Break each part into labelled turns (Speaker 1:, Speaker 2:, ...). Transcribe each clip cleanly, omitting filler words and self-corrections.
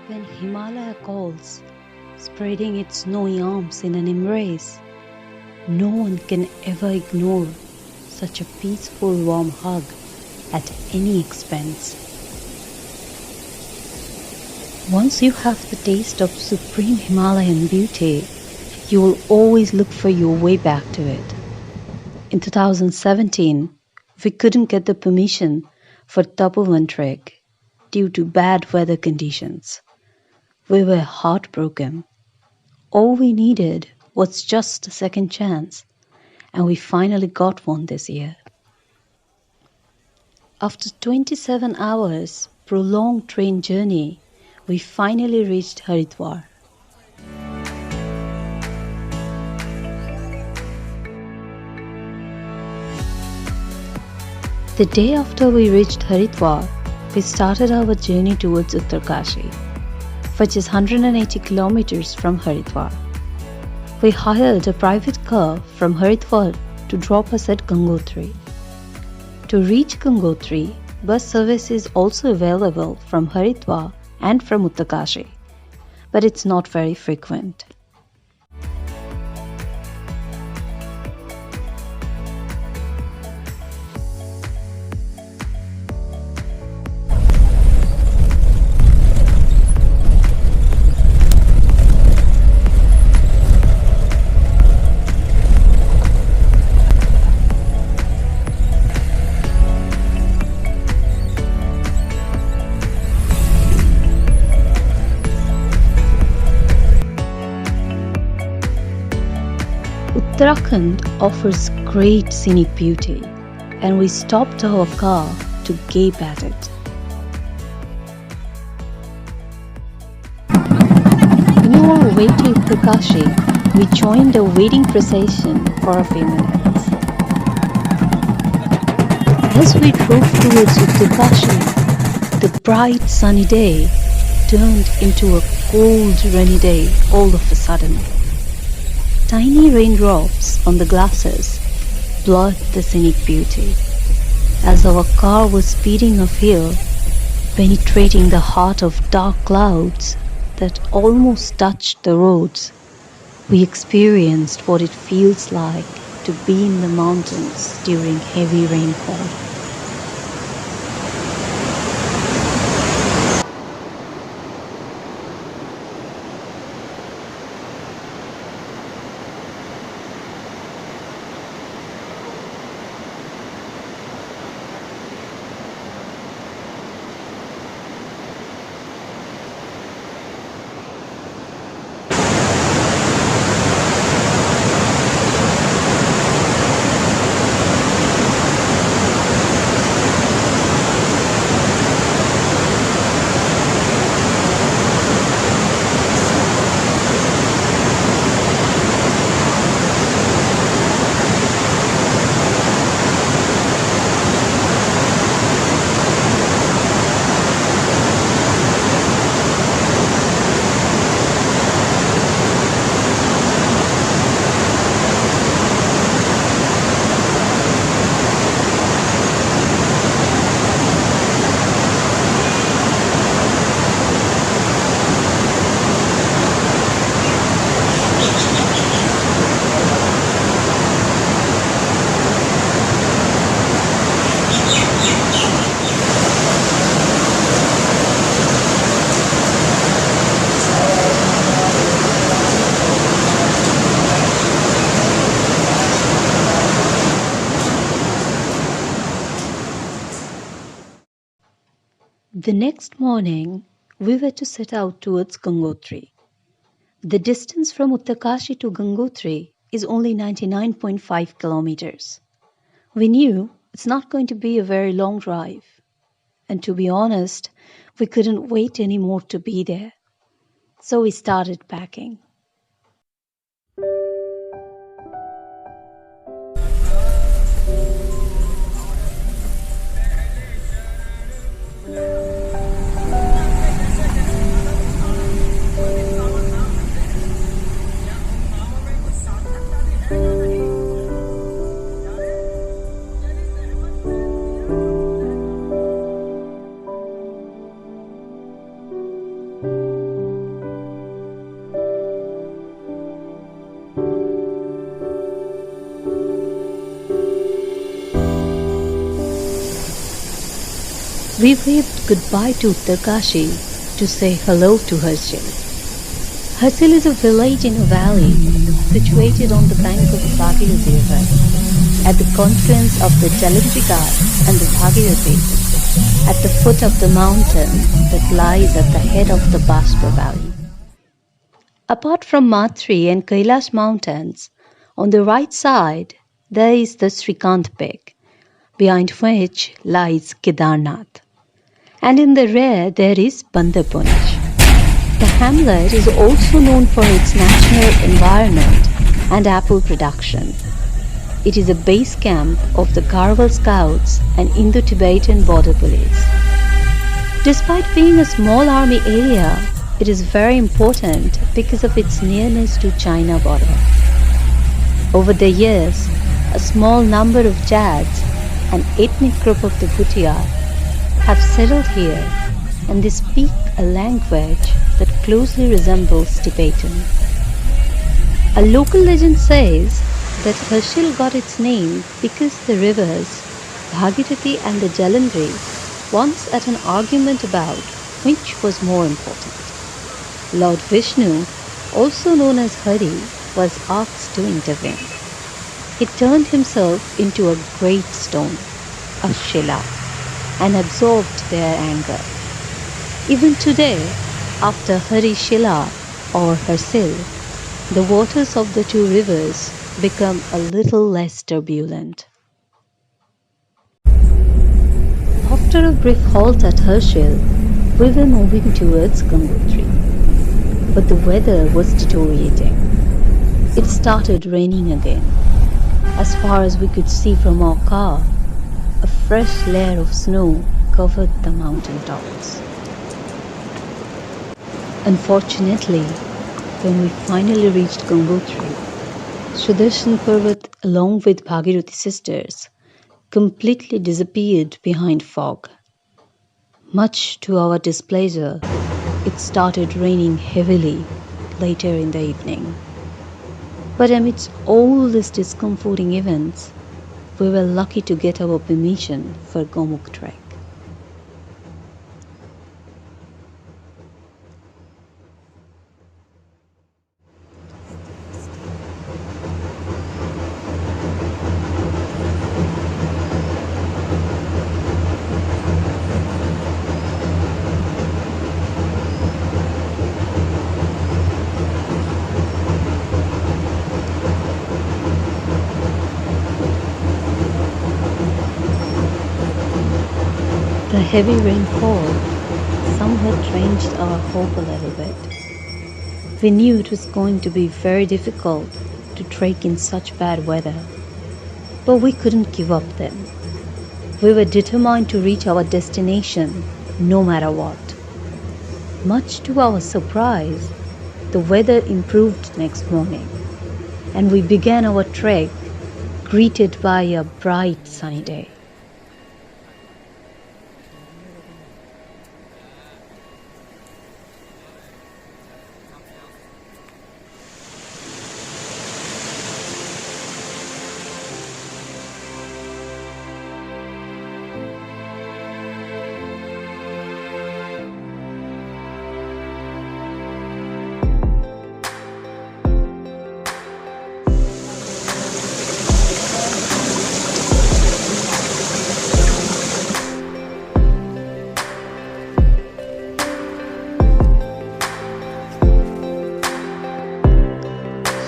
Speaker 1: When Himalaya calls, spreading its snowy arms in an embrace, no one can ever ignore such a peaceful, warm hug at any expense. Once you have the taste of supreme Himalayan beauty, you will always look for your way back to it. In 2017, we couldn't get the permission for Tapovan trek due to bad weather conditions. We were heartbroken. All we needed was just a second chance, and we finally got one this year. After 27 hours prolonged train journey, we finally reached Haridwar. The day after we reached Haridwar, we started our journey towards Uttarkashi, which is 180 kilometers from Haridwar. We hired a private car from Haridwar to drop us at Gangotri. To reach Gangotri, bus service is also available from Haridwar and from Uttarkashi, but it's not very frequent. Uttarakhand offers great scenic beauty, and we stopped our car to gape at it. On our way to Uttarkashi, we joined a waiting procession for a few minutes. As we drove towards Uttarkashi, the bright sunny day turned into a cold rainy day all of a sudden. Tiny raindrops on the glasses blurred the scenic beauty. As our car was speeding uphill, penetrating the heart of dark clouds that almost touched the roads, we experienced what it feels like to be in the mountains during heavy rainfall. The next morning, we were to set out towards Gangotri. The distance from Uttarkashi to Gangotri is only 99.5 kilometers. We knew it's not going to be a very long drive. And to be honest, we couldn't wait anymore to be there. So we started packing. We waved goodbye to Uttarkashi to say hello to Harshil. Harshil is a village in a valley situated on the bank of the Bhagirathi River, at the confluence of the Jalandhari Ghat and the Bhagirathi, at the foot of the mountain that lies at the head of the Bashpa Valley. Apart from Mathri and Kailash mountains, on the right side there is the Srikant Peak, behind which lies Kedarnath. And in the rear there is Bandarpunj. The hamlet is also known for its natural environment and apple production. It is a base camp of the Garhwal Scouts and Indo-Tibetan Border Police. Despite being a small army area, it is very important because of its nearness to China border. Over the years, a small number of Jads, an ethnic group of the Bhutia, have settled here, and they speak a language that closely resembles Tibetan. A local legend says that Harshil got its name because the rivers Bhagirathi and the Jalandhari once had an argument about which was more important. Lord Vishnu, also known as Hari, was asked to intervene. He turned himself into a great stone, a Shila, and absorbed their anger. Even today, after Hari Shila or Harsil, the waters of the two rivers become a little less turbulent. After a brief halt at Harshil, we were moving towards Gangotri. But the weather was deteriorating. It started raining again. As far as we could see from our car, a fresh layer of snow covered the mountain tops. Unfortunately, when we finally reached Gangotri, Sudarshan Parvat, along with Bhagirathi sisters, completely disappeared behind fog. Much to our displeasure, it started raining heavily later in the evening. But amidst all these discomforting events, we were lucky to get our permission for Gaumukh trek. The heavy rainfall somewhat changed our hope a little bit. We knew it was going to be very difficult to trek in such bad weather, but we couldn't give up then. We were determined to reach our destination no matter what. Much to our surprise, the weather improved next morning, and we began our trek greeted by a bright sunny day.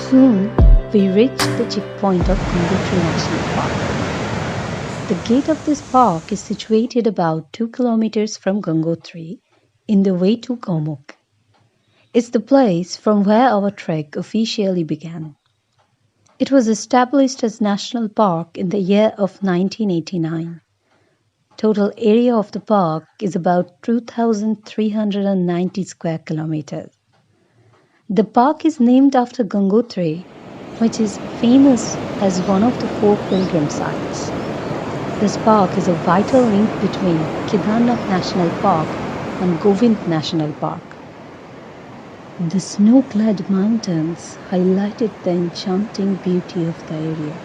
Speaker 1: Soon, we reached the checkpoint of Gangotri National Park. The gate of this park is situated about 2 kilometers from Gangotri in the way to Gaumukh. It's the place from where our trek officially began. It was established as National Park in the year of 1989. Total area of the park is about 2,390 square kilometers. The park is named after Gangotri, which is famous as one of the 4 pilgrim sites. This park is a vital link between Kedarnath National Park and Govind National Park. The snow-clad mountains highlighted the enchanting beauty of the area.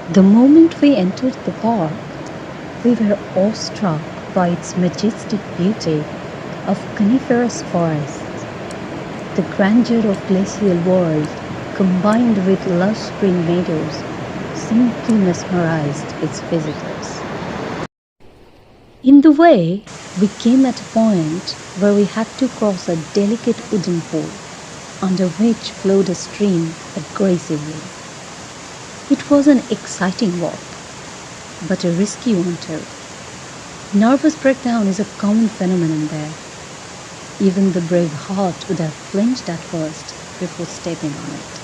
Speaker 1: The moment we entered the park, we were awestruck by its majestic beauty of coniferous forests. The grandeur of glacial world combined with lush green meadows simply mesmerized its visitors. In the way, we came at a point where we had to cross a delicate wooden pole, under which flowed a stream aggressively. It was an exciting walk, but a risky one too. Nervous breakdown is a common phenomenon there. Even the brave heart would have flinched at first before stepping on it.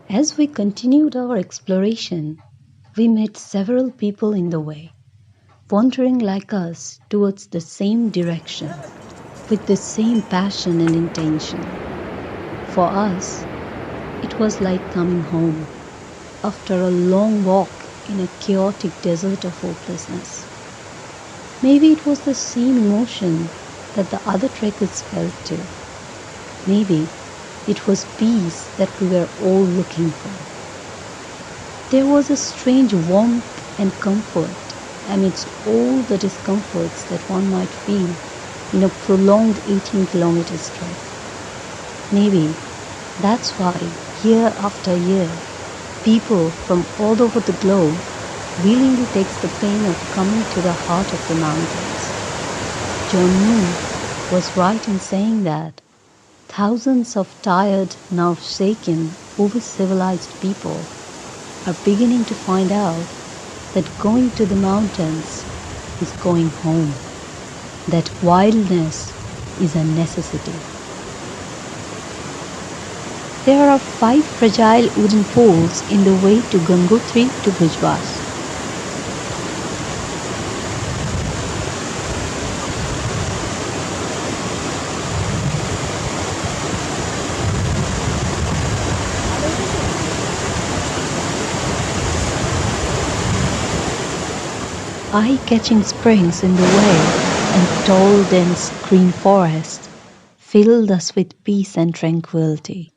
Speaker 1: As we continued our exploration, we met several people in the way, wandering like us towards the same direction, with the same passion and intention. For us, it was like coming home after a long walk in a chaotic desert of hopelessness. Maybe it was the same emotion that the other trekkers felt too. Maybe it was peace that we were all looking for. There was a strange warmth and comfort amidst all the discomforts that one might feel in a prolonged 18 kilometers trek. Maybe that's why year after year, people from all over the globe willingly takes the pain of coming to the heart of the mountains. John Moon was right in saying that thousands of tired, nerve-shaken, over-civilized people are beginning to find out that going to the mountains is going home, that wildness is a necessity. There are 5 fragile wooden poles in the way to Gangotri to Bhujwas. Eye-catching springs in the way and tall, dense green forest filled us with peace and tranquility.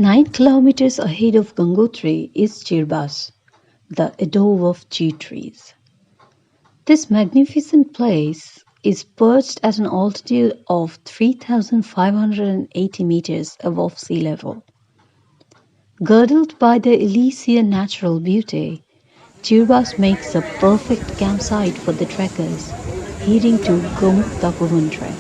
Speaker 1: 9 kilometers ahead of Gangotri is Chirbas, the Edo of tea trees. This magnificent place is perched at an altitude of 3,580 meters above sea level. Girdled by the Elysian natural beauty, Chirbas makes a perfect campsite for the trekkers heading to Gaumukh Tapovan trek.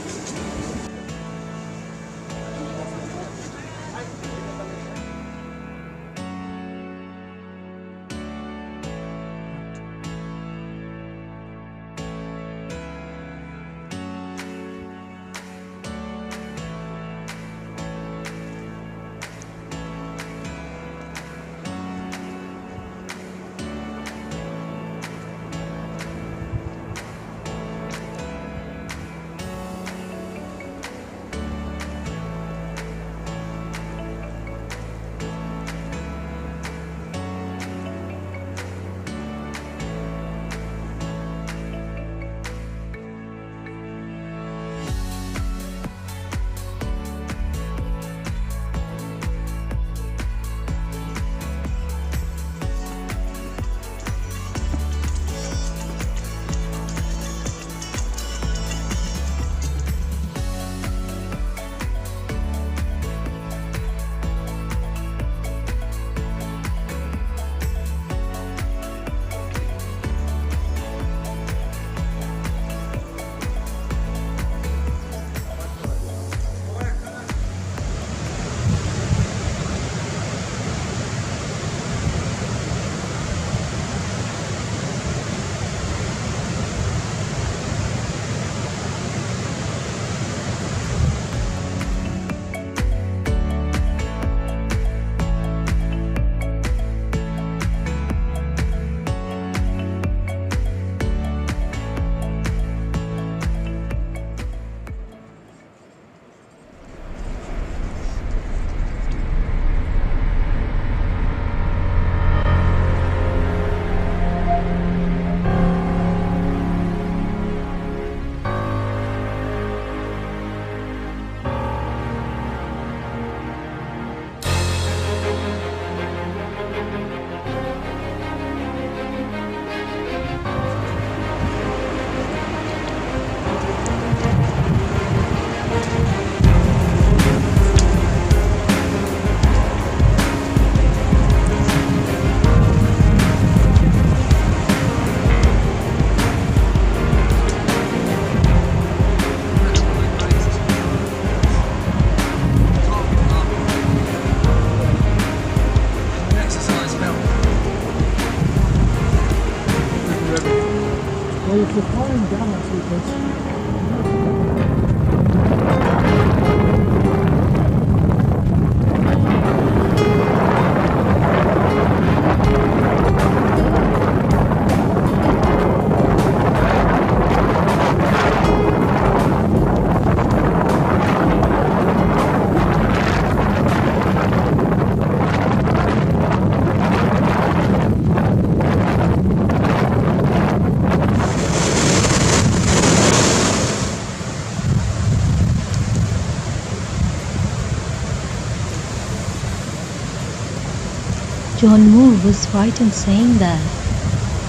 Speaker 1: John Moore was right in saying that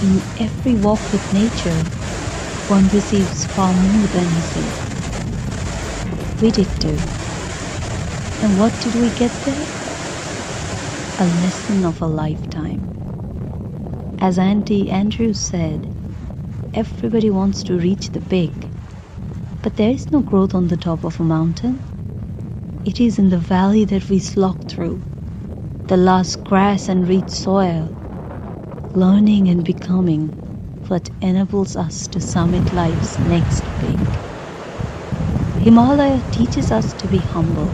Speaker 1: in every walk with nature, one receives far more than he sees. We did too. And what did we get there? A lesson of a lifetime. As Auntie Andrews said, everybody wants to reach the peak, but there is no growth on the top of a mountain. It is in the valley that we slog through, the last grass and rich soil, learning and becoming what enables us to summit life's next peak. Himalaya teaches us to be humble.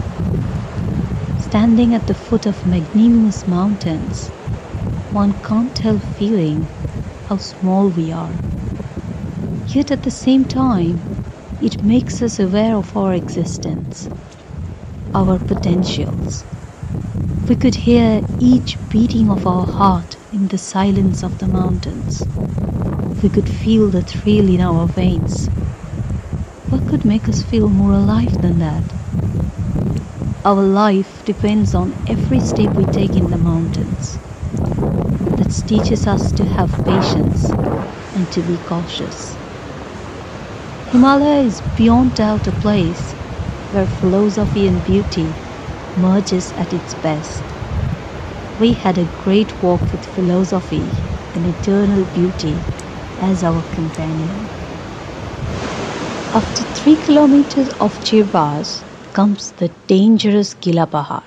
Speaker 1: Standing at the foot of magnanimous mountains, one can't help feeling how small we are. Yet at the same time, it makes us aware of our existence, our potentials. We could hear each beating of our heart in the silence of the mountains. We could feel the thrill in our veins. What could make us feel more alive than that? Our life depends on every step we take in the mountains. That teaches us to have patience and to be cautious. Himalaya is beyond doubt a place where philosophy and beauty merges at its best. We had a great walk with philosophy and eternal beauty as our companion. After 3 kilometers of Chirbas comes the dangerous Gila Pahar,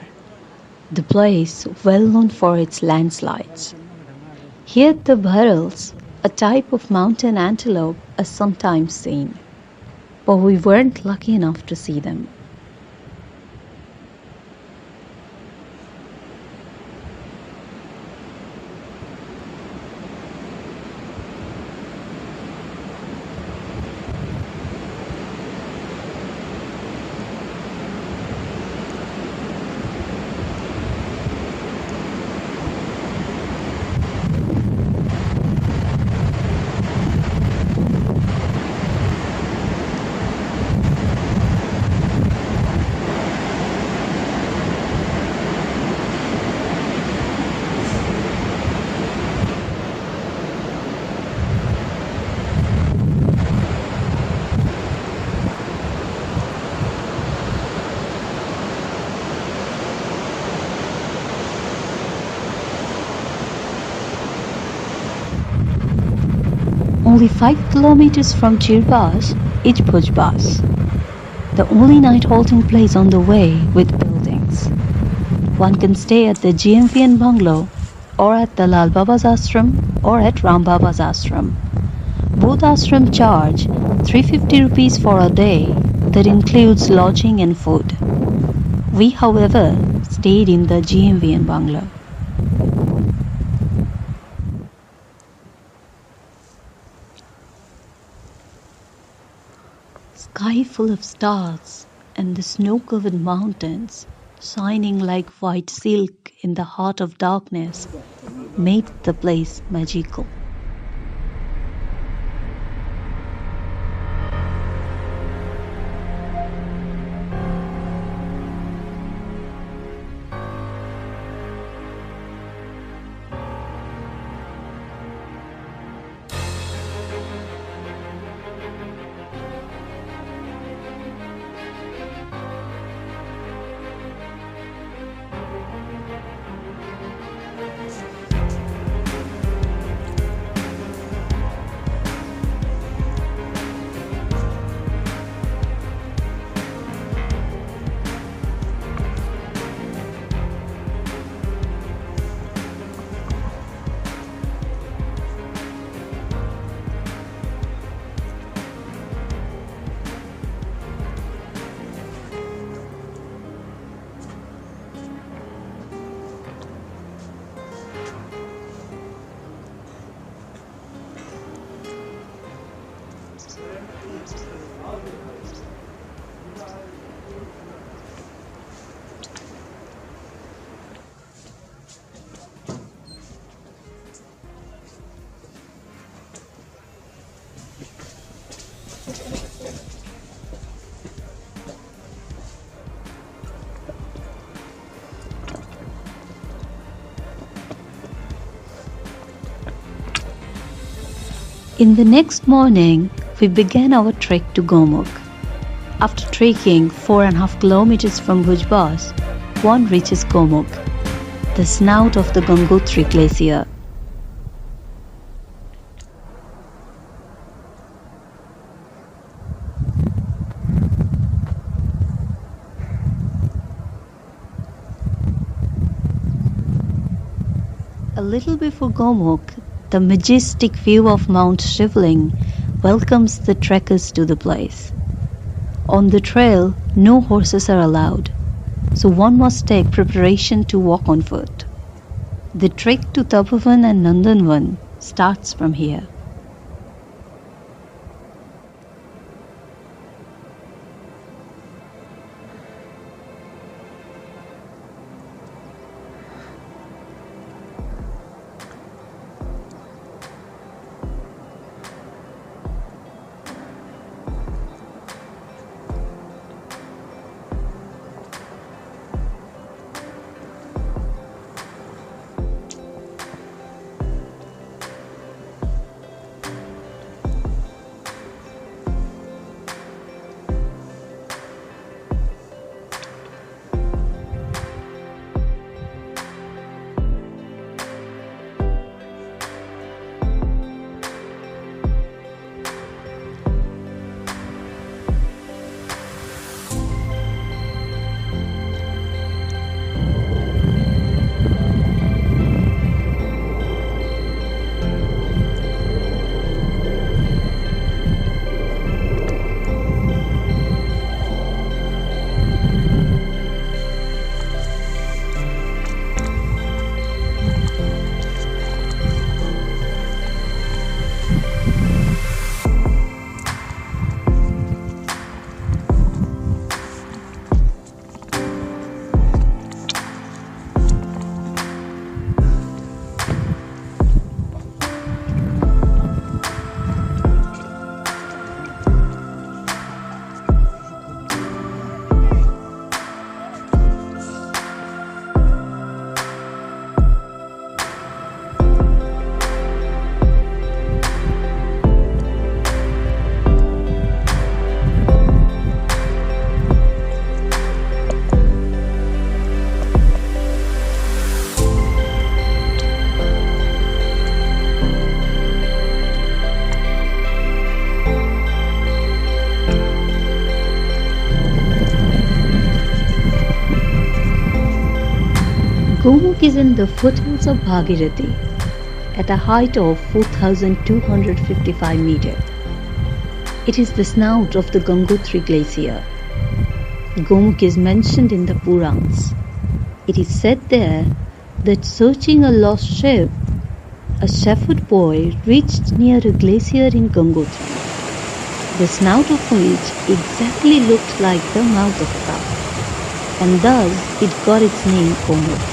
Speaker 1: the place well known for its landslides. Here the bharals, a type of mountain antelope, are sometimes seen, but we weren't lucky enough to see them. Only 5 kilometers from Chirbas is Bhujbas, the only night halting place on the way with buildings. One can stay at the GMVN bungalow or at the Lal Baba's ashram or at Ram Baba's ashram. Both ashram charge 350 rupees for a day that includes lodging and food. We, however, stayed in the GMVN bungalow. Sky full of stars and the snow-covered mountains shining like white silk in the heart of darkness made the place magical. In the next morning, we began our trek to Gaumukh. After trekking 4.5 kilometers from Bhujbas, one reaches Gaumukh, the snout of the Gangotri glacier. A little before Gaumukh, the majestic view of Mount Shivling welcomes the trekkers to the place. On the trail, no horses are allowed, so one must take preparation to walk on foot. The trek to Tapovan and Nandanvan starts from here. Gaumukh is in the foothills of Bhagirathi at a height of 4,255 meters. It is the snout of the Gangotri glacier. Gaumukh is mentioned in the Purans. It is said there that searching a lost ship, a shepherd boy reached near a glacier in Gangotri, the snout of which exactly looked like the mouth of a cow, and thus it got its name Gaumukh.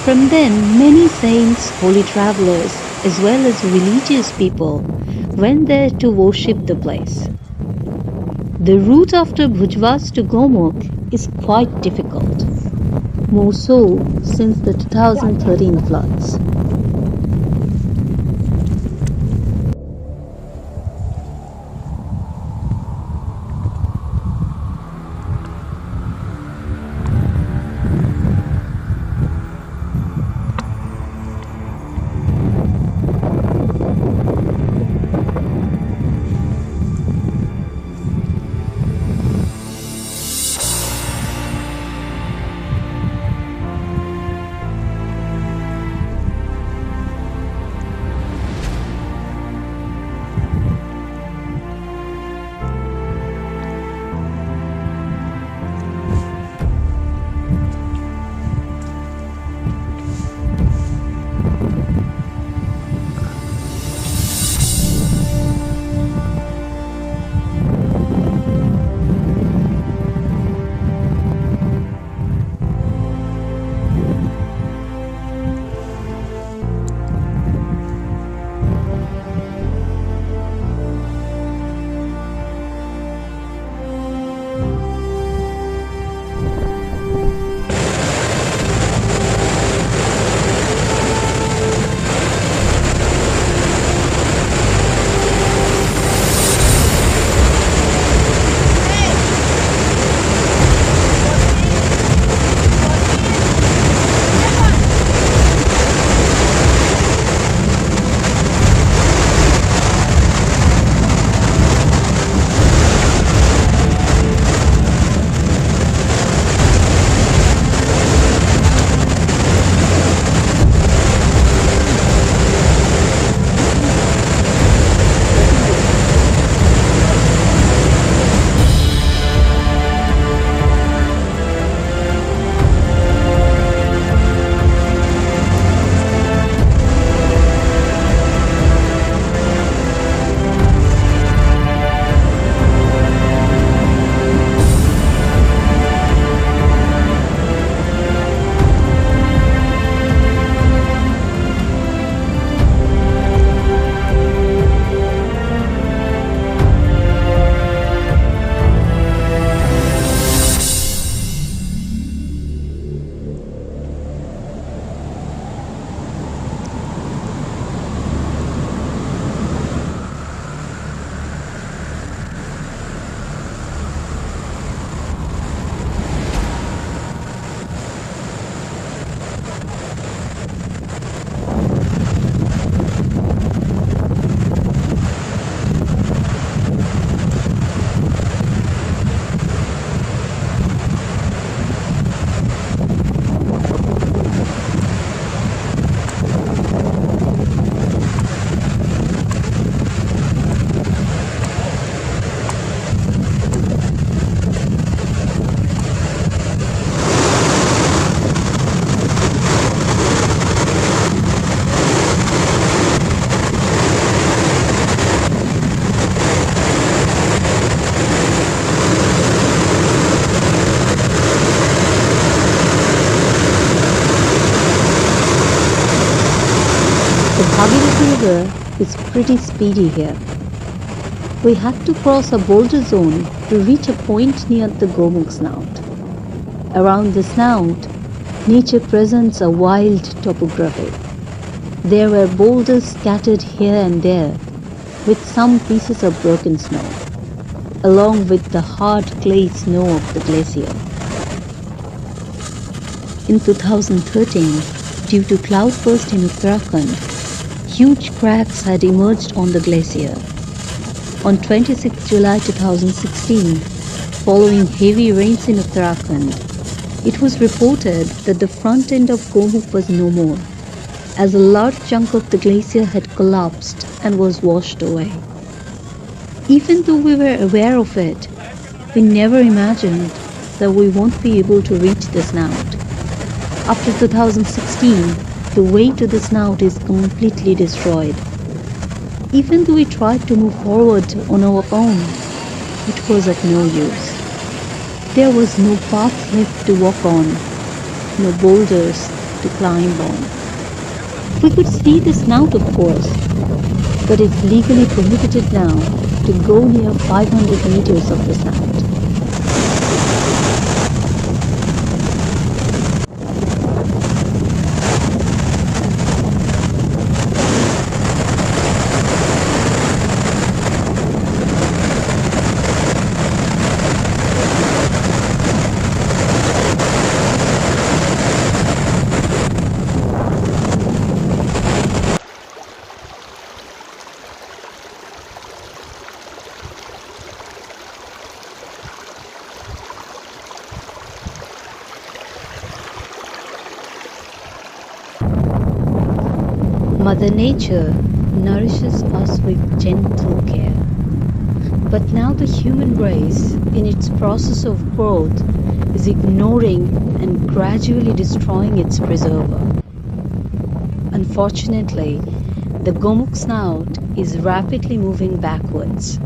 Speaker 1: From then, many saints, holy travelers, as well as religious people went there to worship the place. The route after Bhujwas to Gaumukh is quite difficult, more so since the 2013 floods. Bhagirathi River is pretty speedy here. We had to cross a boulder zone to reach a point near the Gaumukh snout. Around the snout, nature presents a wild topography. There were boulders scattered here and there, with some pieces of broken snow, along with the hard clay snow of the glacier. In 2013, due to cloudburst in Uttarakhand, huge cracks had emerged on the glacier. On 26 July 2016, following heavy rains in Uttarakhand, It was reported that the front end of Gaumukh was no more, as a large chunk of the glacier had collapsed and was washed away. Even though we were aware of it, we never imagined that we won't be able to reach the snout. After 2016, the way to the snout is completely destroyed. Even though we tried to move forward on our own, it was of no use. There was no path left to walk on, no boulders to climb on. We could see the snout, of course, but it's legally prohibited now to go near 500 meters of the snout. Mother Nature nourishes us with gentle care. But now the human race, in its process of growth, is ignoring and gradually destroying its preserver. Unfortunately, the Gaumukh snout is rapidly moving backwards.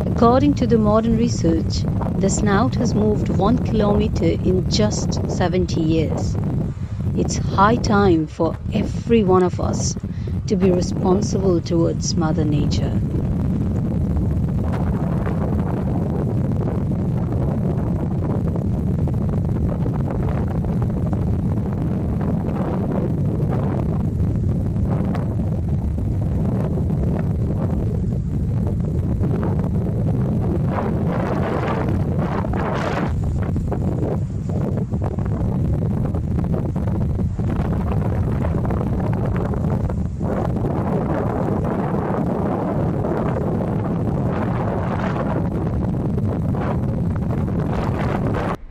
Speaker 1: According to the modern research, the snout has moved 1 kilometer in just 70 years. It's high time for every one of us to be responsible towards Mother Nature.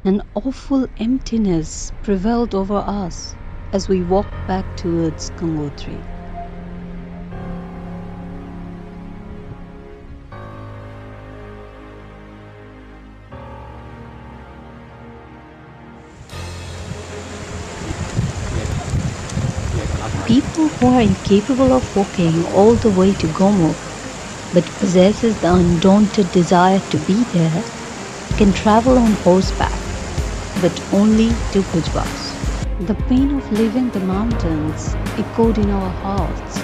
Speaker 1: An awful emptiness prevailed over us as we walked back towards Gangotri. People who are incapable of walking all the way to Gaumukh but possesses the undaunted desire to be there can travel on horseback, but only to Kujbas. The pain of leaving the mountains echoed in our hearts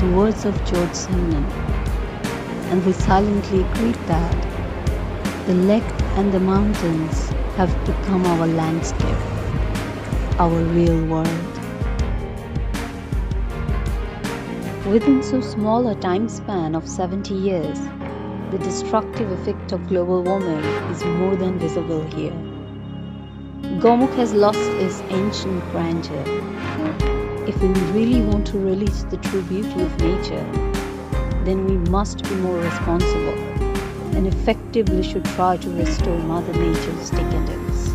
Speaker 1: the words of George Simenon, and we silently agreed that the lake and the mountains have become our landscape, our real world. Within so small a time span of 70 years, the destructive effect of global warming is more than visible here. Gaumukh has lost its ancient grandeur. If we really want to release the true beauty of nature, then we must be more responsible and effectively should try to restore Mother Nature's decadence.